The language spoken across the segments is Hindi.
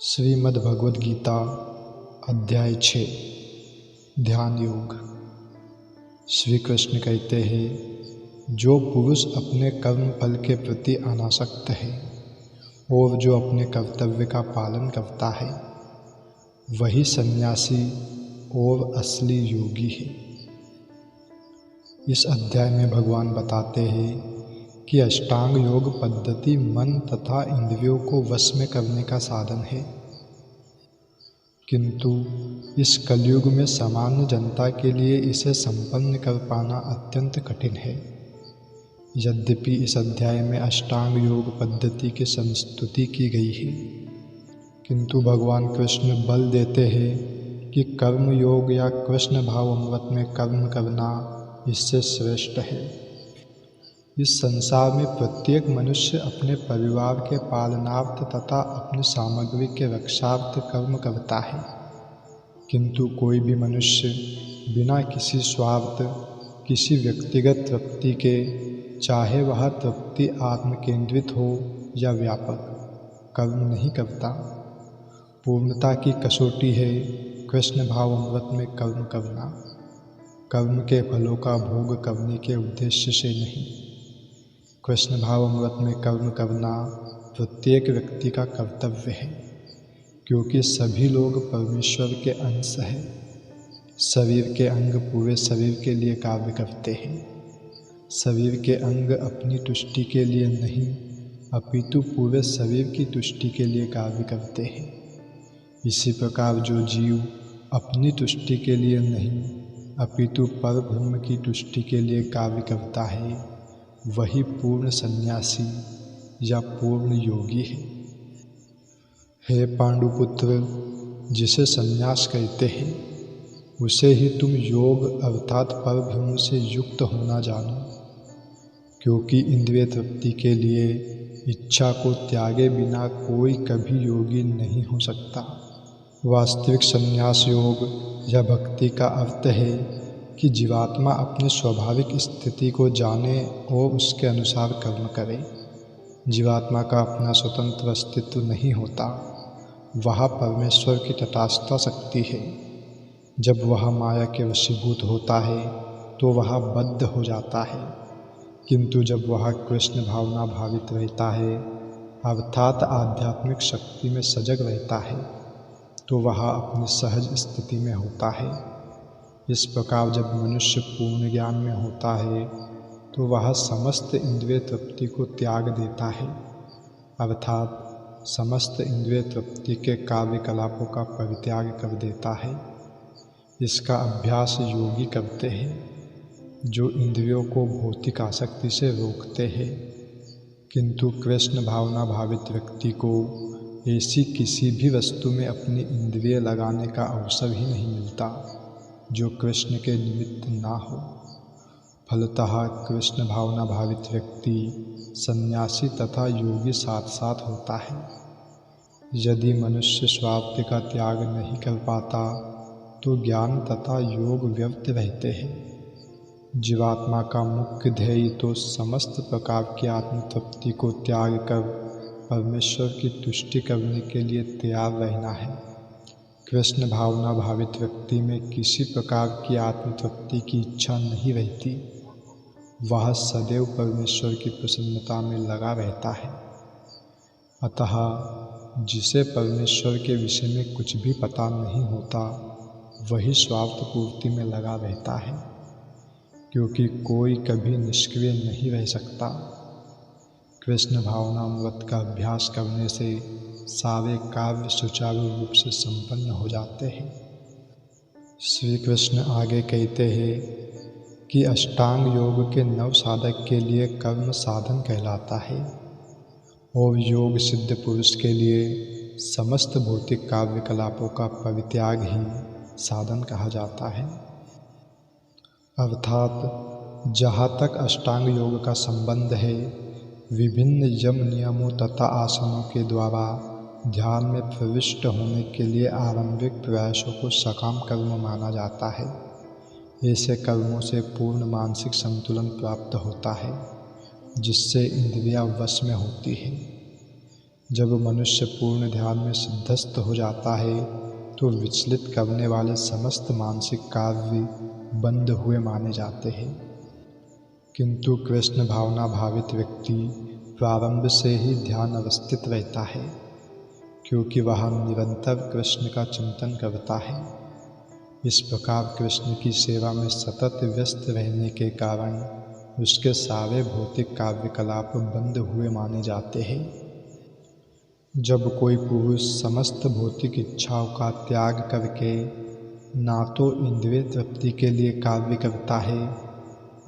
श्रीमद् भगवद गीता अध्याय 6 ध्यान योग। श्री कृष्ण कहते हैं, जो पुरुष अपने कर्म फल के प्रति अनासक्त है और जो अपने कर्तव्य का पालन करता है वही सन्यासी और असली योगी है। इस अध्याय में भगवान बताते हैं कि अष्टांग योग पद्धति मन तथा इंद्रियों को वश में करने का साधन है, किंतु इस कलयुग में सामान्य जनता के लिए इसे संपन्न कर पाना अत्यंत कठिन है। यद्यपि इस अध्याय में अष्टांग योग पद्धति की संस्तुति की गई है, किंतु भगवान कृष्ण बल देते हैं कि कर्म योग या कृष्ण भाव अमृत में कर्म करना इससे श्रेष्ठ है। इस संसार में प्रत्येक मनुष्य अपने परिवार के पालनार्थ तथा अपनी सामग्री के रक्षार्थ कर्म करता है, किंतु कोई भी मनुष्य बिना किसी स्वार्थ, किसी व्यक्तिगत तृप्ति के, चाहे वह तृप्ति आत्म केंद्रित हो या व्यापक, कर्म नहीं करता। पूर्णता की कसौटी है कृष्ण भाव अमृत में कर्म करना, कर्म के फलों का भोग करने के उद्देश्य से नहीं। कृष्ण भाव अमृत में कर्म करना प्रत्येक व्यक्ति का कर्तव्य है, क्योंकि सभी लोग परमेश्वर के अंश हैं। शरीर के अंग पूरे शरीर के लिए कार्य करते हैं। शरीर के अंग अपनी तुष्टि के लिए नहीं, अपितु पूरे शरीर की तुष्टि के लिए कार्य करते हैं। इसी प्रकार जो जीव अपनी तुष्टि के लिए नहीं, अपितु पर ब्रह्म की तुष्टि के लिए कार्य करता है, वही पूर्ण सन्यासी या पूर्ण योगी है। हे पांडुपुत्र, जिसे सन्यास कहते हैं उसे ही तुम योग अर्थात पर ब्रह्म से युक्त होना जानो, क्योंकि इंद्रिय तृप्ति के लिए इच्छा को त्यागे बिना कोई कभी योगी नहीं हो सकता। वास्तविक सन्यास योग या भक्ति का अर्थ है कि जीवात्मा अपनी स्वाभाविक स्थिति को जाने और उसके अनुसार कर्म करे। जीवात्मा का अपना स्वतंत्र अस्तित्व नहीं होता, वह परमेश्वर की तटस्थ शक्ति है। जब वह माया के वशीभूत होता है तो वह बद्ध हो जाता है, किंतु जब वह कृष्ण भावना भावित रहता है अर्थात आध्यात्मिक शक्ति में सजग रहता है, तो वह अपनी सहज स्थिति में होता है। इस प्रकार जब मनुष्य पूर्ण ज्ञान में होता है तो वह समस्त इंद्रिय तृप्ति को त्याग देता है, अर्थात समस्त इंद्रिय तृप्ति के कार्यकलापों का परित्याग कर देता है। इसका अभ्यास योगी करते हैं, जो इंद्रियों को भौतिक आसक्ति से रोकते हैं, किंतु कृष्ण भावना भावित व्यक्ति को ऐसी किसी भी वस्तु में अपनी इंद्रिय लगाने का अवसर ही नहीं मिलता जो कृष्ण के निमित्त ना हो। फलतः कृष्ण भावना भावित व्यक्ति सन्यासी तथा योगी साथ साथ होता है। यदि मनुष्य स्वार्थ का त्याग नहीं कर पाता तो ज्ञान तथा योग व्यर्थ रहते हैं। जीवात्मा का मुख्य ध्येय तो समस्त प्रकार की आत्मतृप्ति को त्याग कर परमेश्वर की तुष्टि करने के लिए तैयार रहना है। कृष्ण भावना भावित व्यक्ति में किसी प्रकार की आत्मतृप्ति की इच्छा नहीं रहती, वह सदैव परमेश्वर की प्रसन्नता में लगा रहता है। अतः जिसे परमेश्वर के विषय में कुछ भी पता नहीं होता वही स्वार्थ पूर्ति में लगा रहता है, क्योंकि कोई कभी निष्क्रिय नहीं रह सकता। कृष्ण भावना अमृत का अभ्यास करने से सारे कार्य सुचारू रूप से संपन्न हो जाते हैं। श्री कृष्ण आगे कहते हैं कि अष्टांग योग के नव साधक के लिए कर्म साधन कहलाता है और योग सिद्ध पुरुष के लिए समस्त भौतिक कार्यकलापों का परित्याग ही साधन कहा जाता है। अर्थात जहाँ तक अष्टांग योग का संबंध है, विभिन्न यम नियमों तथा आसनों के द्वारा ध्यान में प्रविष्ट होने के लिए आरंभिक प्रयासों को सकाम कर्म माना जाता है। ऐसे कर्मों से पूर्ण मानसिक संतुलन प्राप्त होता है, जिससे इंद्रियां वश में होती है। जब मनुष्य पूर्ण ध्यान में सिद्धस्त हो जाता है तो विचलित करने वाले समस्त मानसिक कार्य बंद हुए माने जाते हैं। किंतु कृष्ण भावना भावित व्यक्ति प्रारंभ से ही ध्यान अवस्थित रहता है, क्योंकि वह निरंतर कृष्ण का चिंतन करता है। इस प्रकार कृष्ण की सेवा में सतत व्यस्त रहने के कारण उसके सारे भौतिक कार्यकलाप बंद हुए माने जाते हैं। जब कोई पुरुष समस्त भौतिक इच्छाओं का त्याग करके ना तो इंद्रिय तृप्ति के लिए कार्य करता है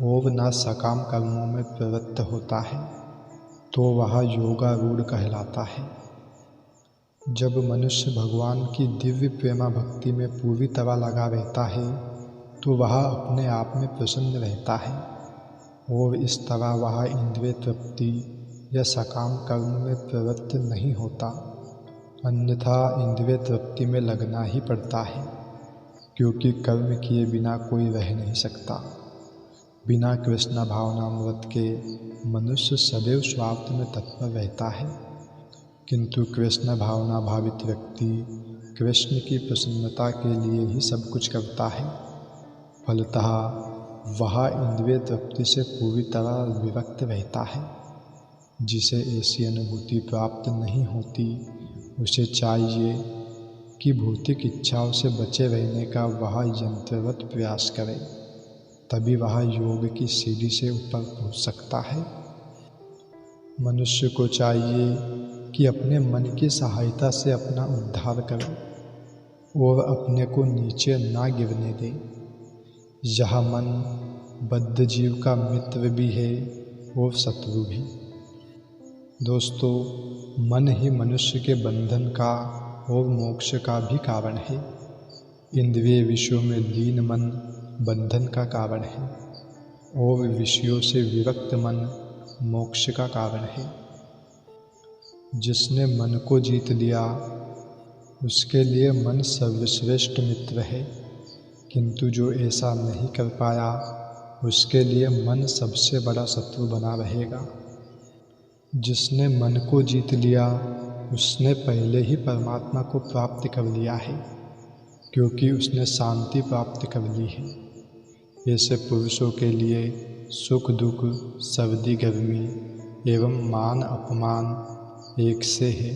और न सकाम कर्मों में प्रवृत्त होता है, तो वह योगारूढ़ कहलाता है। जब मनुष्य भगवान की दिव्य प्रेमा भक्ति में पूरी तरह लगा रहता है तो वह अपने आप में प्रसन्न रहता है और इस तरह वह इंद्रिय तृप्ति या सकाम कर्म में प्रवृत्त नहीं होता, अन्यथा इंद्रिय तृप्ति में लगना ही पड़ता है, क्योंकि कर्म किए बिना कोई रह नहीं सकता। बिना कृष्ण भावनामृत के मनुष्य सदैव स्वार्थ में तत्पर रहता है, किंतु कृष्ण भावना भावित व्यक्ति कृष्ण की प्रसन्नता के लिए ही सब कुछ करता है। फलतः वह इंद्रिय तृप्ति से पूरी तरह विरक्त रहता है। जिसे ऐसी अनुभूति प्राप्त नहीं होती उसे चाहिए कि भौतिक इच्छाओं से बचे रहने का वह यंत्रवत प्रयास करे, तभी वह योग की सीढ़ी से ऊपर पहुंच सकता है। मनुष्य को चाहिए कि अपने मन की सहायता से अपना उद्धार करे और अपने को नीचे ना गिरने दे। यह मन बद्ध जीव का मित्र भी है और शत्रु भी। दोस्तों, मन ही मनुष्य के बंधन का और मोक्ष का भी कारण है। इंद्रिय विषयों में लीन मन बंधन का कारण है और विषयों से विरक्त मन मोक्ष का कारण है। जिसने मन को जीत लिया उसके लिए मन सर्वश्रेष्ठ मित्र है, किंतु जो ऐसा नहीं कर पाया उसके लिए मन सबसे बड़ा शत्रु बना रहेगा। जिसने मन को जीत लिया उसने पहले ही परमात्मा को प्राप्त कर लिया है, क्योंकि उसने शांति प्राप्त कर ली है। ऐसे पुरुषों के लिए सुख दुख, सर्दी गर्मी एवं मान अपमान एक से है।